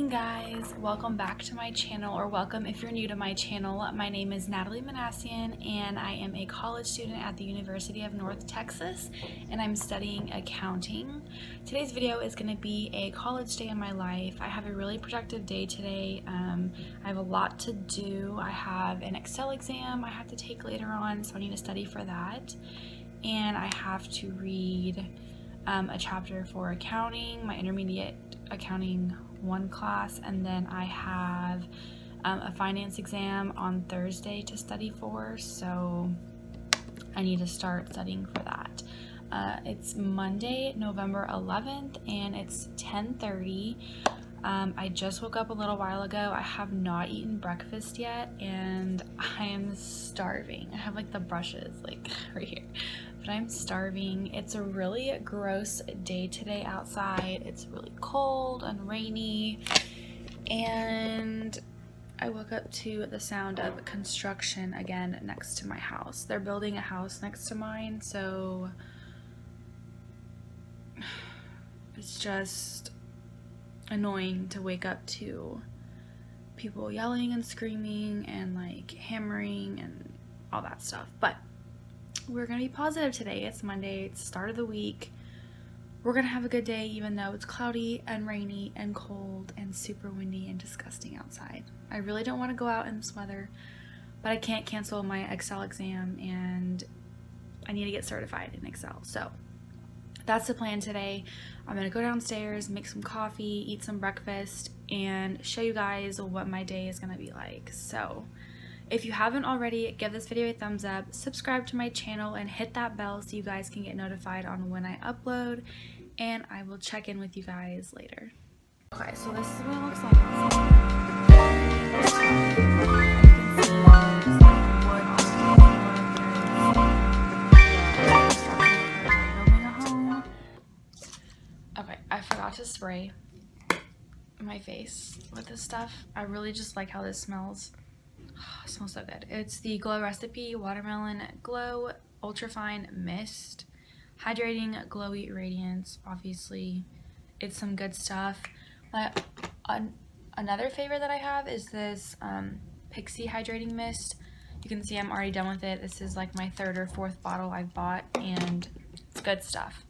morning, guys. Welcome back to my channel, or welcome if you're new to my channel. My name is Natalie Manassian and I am a college student at the University of North Texas, and I'm studying accounting. Today's video is going to be a college day in my life. I have a really productive day today. I have a lot to do. I have an Excel exam I have to take later on, so I need to study for that, and I have to read a chapter for accounting, my intermediate accounting 1 class, and then I have a finance exam on Thursday to study for, so I need to start studying for that. It's Monday, November 11th, and it's 10:30. I just woke up a little while ago. I have not eaten breakfast yet, and I am starving. I have like the brushes like right here, but I'm starving. It's a really gross day today outside. It's really cold and rainy, and I woke up to the sound of construction again next to my house. They're building a house next to mine, so it's just annoying to wake up to people yelling and screaming and like hammering and all that stuff. But we're gonna be positive today. It's Monday, it's the start of the week. We're gonna have a good day even though it's cloudy and rainy and cold and super windy and disgusting outside. I really don't want to go out in this weather, but I can't cancel my Excel exam and I need to get certified in Excel. So that's the plan today. I'm gonna go downstairs, make some coffee, eat some breakfast, and show you guys what my day is gonna be like. So if you haven't already, give this video a thumbs up, subscribe to my channel, and hit that bell so you guys can get notified on when I upload, and I will check in with you guys later. Okay, so this is what it looks like. Okay, I forgot to spray my face with this stuff. I really just like how this smells. It smells so good. It's the Glow Recipe Watermelon Glow Ultrafine Mist. Hydrating, glowy radiance. Obviously, it's some good stuff. Another favorite that I have is this Pixi Hydrating Mist. You can see I'm already done with it. This is like my 3rd or 4th bottle I've bought, and it's good stuff.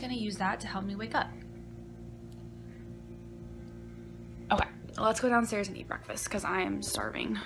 Gonna use that to help me wake up. Okay, let's go downstairs and eat breakfast because I am starving.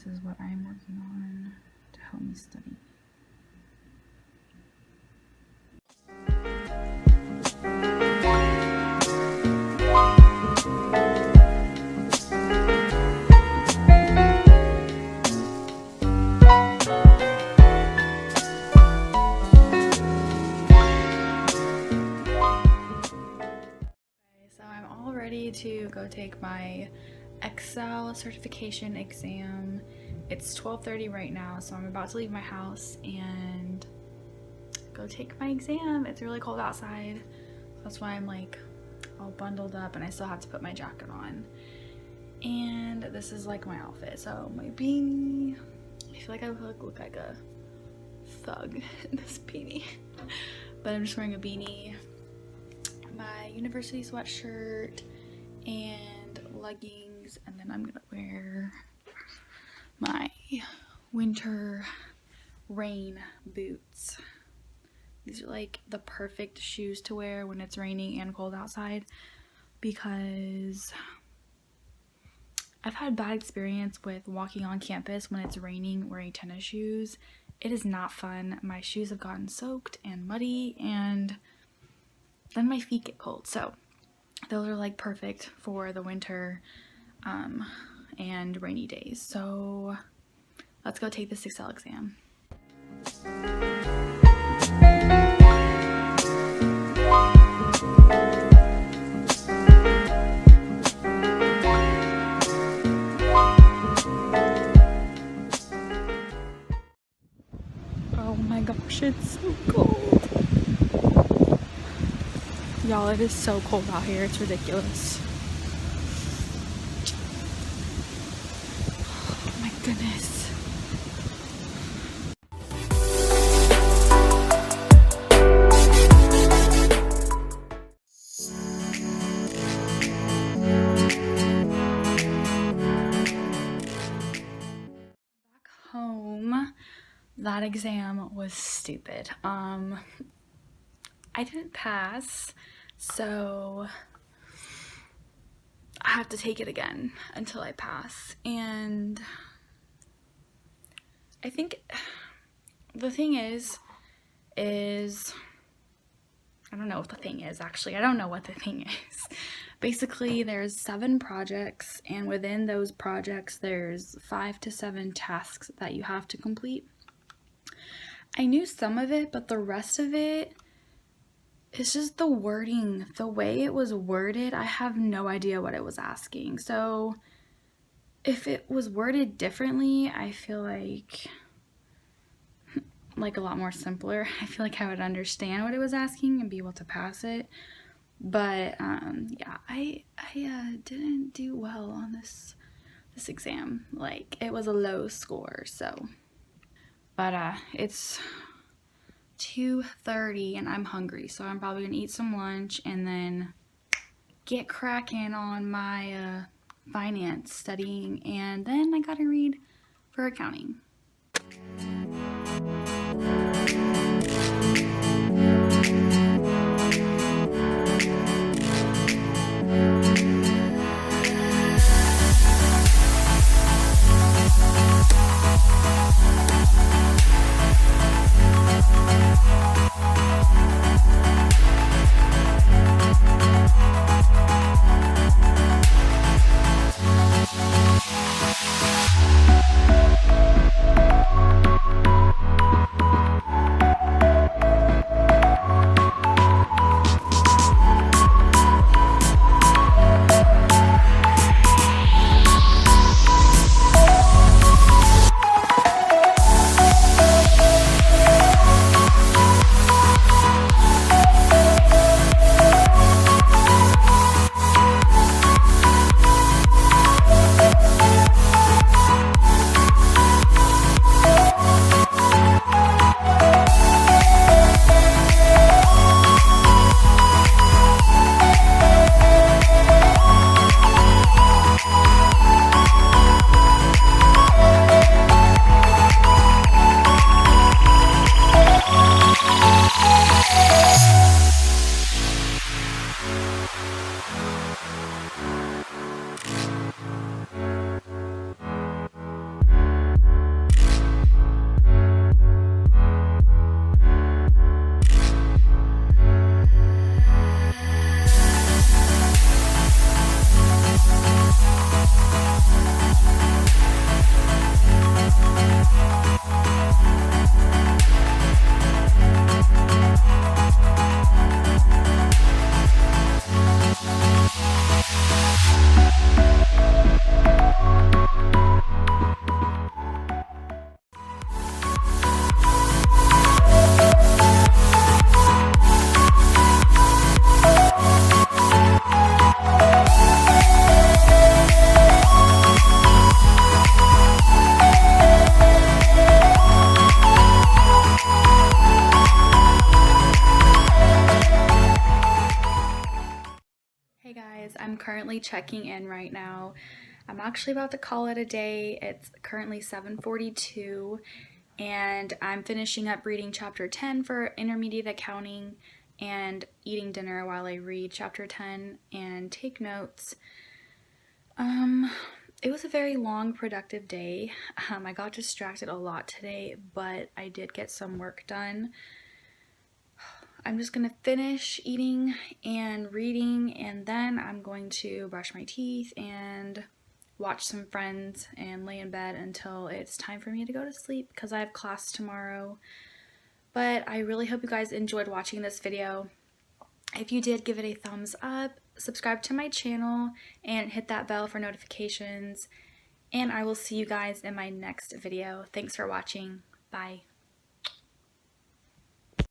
this is what I'm working on to help me study. So I'm all ready to go take my Excel certification exam. It's 12:30 right now, so I'm about to leave my house and go take my exam. It's really cold outside, so that's why I'm like all bundled up and I still have to put my jacket on. And this is like my outfit. So my beanie, I feel like I look like a thug in this beanie, but I'm just wearing a beanie, my university sweatshirt, and leggings, and then I'm gonna wear my winter rain boots. These are like the perfect shoes to wear when it's raining and cold outside, because I've had bad experience with walking on campus when it's raining wearing tennis shoes. It is not fun. My shoes have gotten soaked and muddy, and then my feet get cold. So those are like perfect for the winter and rainy days. So let's go take this Excel exam. Oh my gosh, it's so cold. Y'all, it is so cold out here. It's ridiculous. Oh my goodness. Back home, that exam was stupid. I didn't pass, so I have to take it again until I pass. And I think the thing is I don't know what the thing is, actually. I don't know what the thing is. Basically, there's 7 projects, and within those projects, there's 5 to 7 tasks that you have to complete. I knew some of it, but the rest of it, it's just the wording, the way it was worded. I have no idea what it was asking. So if it was worded differently, I feel like a lot more simpler. I feel like I would understand what it was asking and be able to pass it. But yeah, I didn't do well on this exam. Like, it was a low score. So, but it's 2:30 and I'm hungry, so I'm probably gonna eat some lunch and then get cracking on my finance studying, and then I gotta read for accounting. currently checking in right now. I'm actually about to call it a day. It's currently 7:42 and I'm finishing up reading chapter 10 for intermediate accounting and eating dinner while I read chapter 10 and take notes. It was a very long, productive day. I got distracted a lot today, but I did get some work done. I'm just gonna finish eating and reading, and then I'm going to brush my teeth and watch some Friends and lay in bed until it's time for me to go to sleep because I have class tomorrow. But I really hope you guys enjoyed watching this video. If you did, give it a thumbs up, subscribe to my channel, and hit that bell for notifications. And I will see you guys in my next video. Thanks for watching. Bye.